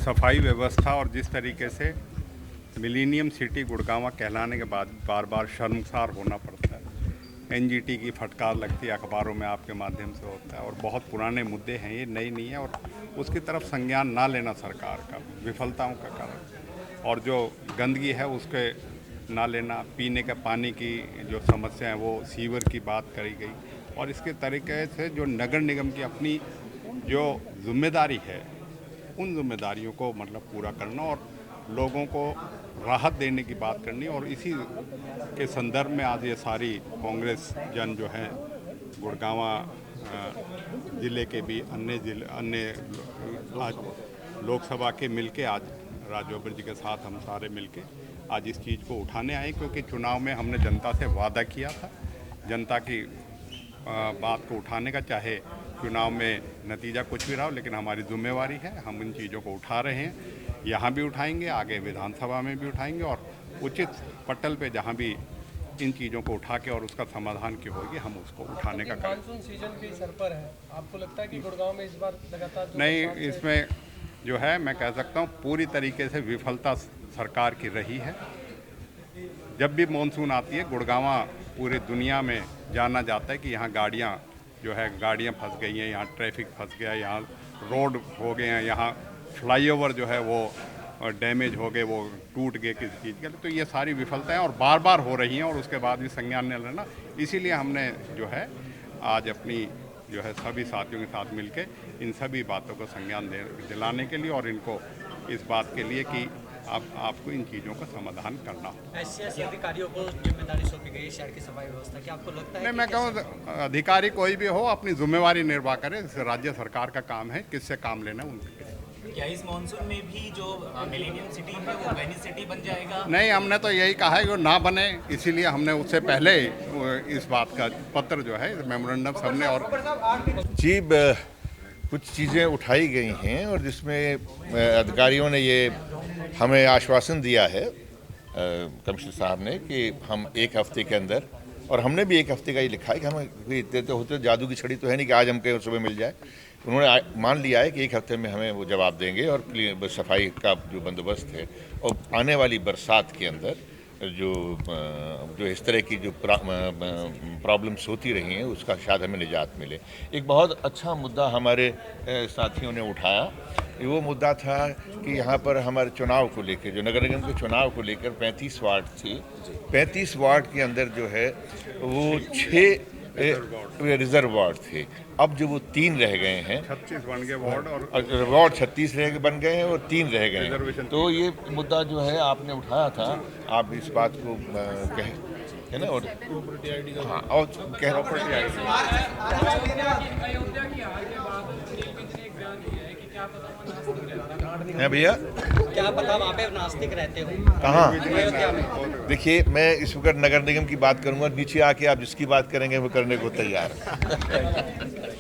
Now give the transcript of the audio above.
सफाई व्यवस्था और जिस तरीके से मिलीनियम सिटी गुड़गांव कहलाने के बाद बार बार शर्मसार होना पड़ता है। एनजीटी की फटकार लगती है, अखबारों में आपके माध्यम से होता है, और बहुत पुराने मुद्दे हैं, ये नई नहीं है। और उसकी तरफ संज्ञान ना लेना सरकार का विफलताओं का कारण, और जो गंदगी है उसके ना लेना, पीने के पानी की जो समस्या है वो सीवर की बात करी गई, और इसके तरीके से जो नगर निगम की अपनी जो जिम्मेदारी है उन जिम्मेदारियों को मतलब पूरा करना और लोगों को राहत देने की बात करनी। और इसी के संदर्भ में आज ये सारी कांग्रेस जन जो है गुड़गांव ज़िले के भी अन्य आज लोकसभा के मिलके, आज राज बब्बर जी के साथ हम सारे मिलके आज इस चीज़ को उठाने आए, क्योंकि चुनाव में हमने जनता से वादा किया था जनता की बात को उठाने का। चाहे चुनाव में नतीजा कुछ भी रहा हो, लेकिन हमारी जिम्मेवारी है, हम इन चीज़ों को उठा रहे हैं, यहाँ भी उठाएंगे, आगे विधानसभा में भी उठाएंगे, और उचित पटल पे जहाँ भी इन चीज़ों को उठा के और उसका समाधान की होगी हम उसको उठाने का करें। मानसून सीजन भी सर पर है, आपको लगता है कि गुड़गांव में इस बार लगातार नहीं, इसमें जो है मैं कह सकता हूँ पूरी तरीके से विफलता सरकार की रही है। जब भी मानसून आती है गुड़गांव पूरी दुनिया में जाना जाता है कि यहाँ गाड़ियाँ फंस गई हैं, यहाँ ट्रैफिक फंस गया, यहाँ रोड हो गए हैं, यहाँ फ्लाईओवर जो है वो डैमेज हो गए, वो टूट गए किसी चीज़ के लिए। तो ये सारी विफलताएं और बार बार हो रही हैं, और उसके बाद भी संज्ञान नहीं लेना। इसीलिए हमने जो है आज अपनी जो है सभी साथियों के साथ मिलके इन सभी बातों को संज्ञान दिलाने के लिए, और इनको इस बात के लिए कि आपको इन चीज़ों का समाधान करना हो। ऐसे अधिकारियों को जिम्मेदारी सौंपी गई शहर की सफाई व्यवस्था की, आपको लगता है? नहीं, मैं कहूँ अधिकारी कोई भी हो अपनी जिम्मेवारी निर्वाह करे, राज्य सरकार का काम है किससे काम लेना उनके। क्या इस मानसून में भी जो मिलेनियम सिटी है वो वेनिस सिटी बन जाएगा? नहीं, हमने तो यही कहा है कि वो ना बने, इसीलिए हमने उससे पहले इस बात का पत्र जो है मेमोरेंडम सबने और जी कुछ चीज़ें उठाई गई हैं, और जिसमें अधिकारियों ने ये हमें आश्वासन दिया है कमिश्नर साहब ने कि हम एक हफ्ते के अंदर, और हमने भी एक हफ्ते का ही लिखा है कि हमें इतने तो होते जादू की छड़ी तो है नहीं कि आज हम कहीं सुबह मिल जाए। उन्होंने मान लिया है कि एक हफ्ते में हमें वो जवाब देंगे, और सफाई का जो बंदोबस्त है और आने वाली बरसात के अंदर जो इस तरह की जो प्रॉब्लम्स होती रही हैं उसका शायद हमें निजात मिले। एक बहुत अच्छा मुद्दा हमारे साथियों ने उठाया, वो मुद्दा था कि यहाँ पर हमारे चुनाव को लेकर, जो नगर निगम के चुनाव को लेकर 35 वार्ड थी, 35 वार्ड के अंदर जो है वो 6 रिजर्व वार्ड थे। अब जो वो 3 रह गए हैं, 36 बन गए वार्ड, और वार्ड 36 बन गए हैं और 3 रह गए हैं। तो ये मुद्दा जो है आपने उठाया था, आप इस बात को कहें है ना, और हाँ, और कह प्रॉपर्टी आई है भैया, क्या पता वहाँ पे नास्तिक रहते हो? कहाँ? देखिए, मैं इस वक्त नगर निगम की बात करूंगा, नीचे आके आप जिसकी बात करेंगे वो करने को तैयार है।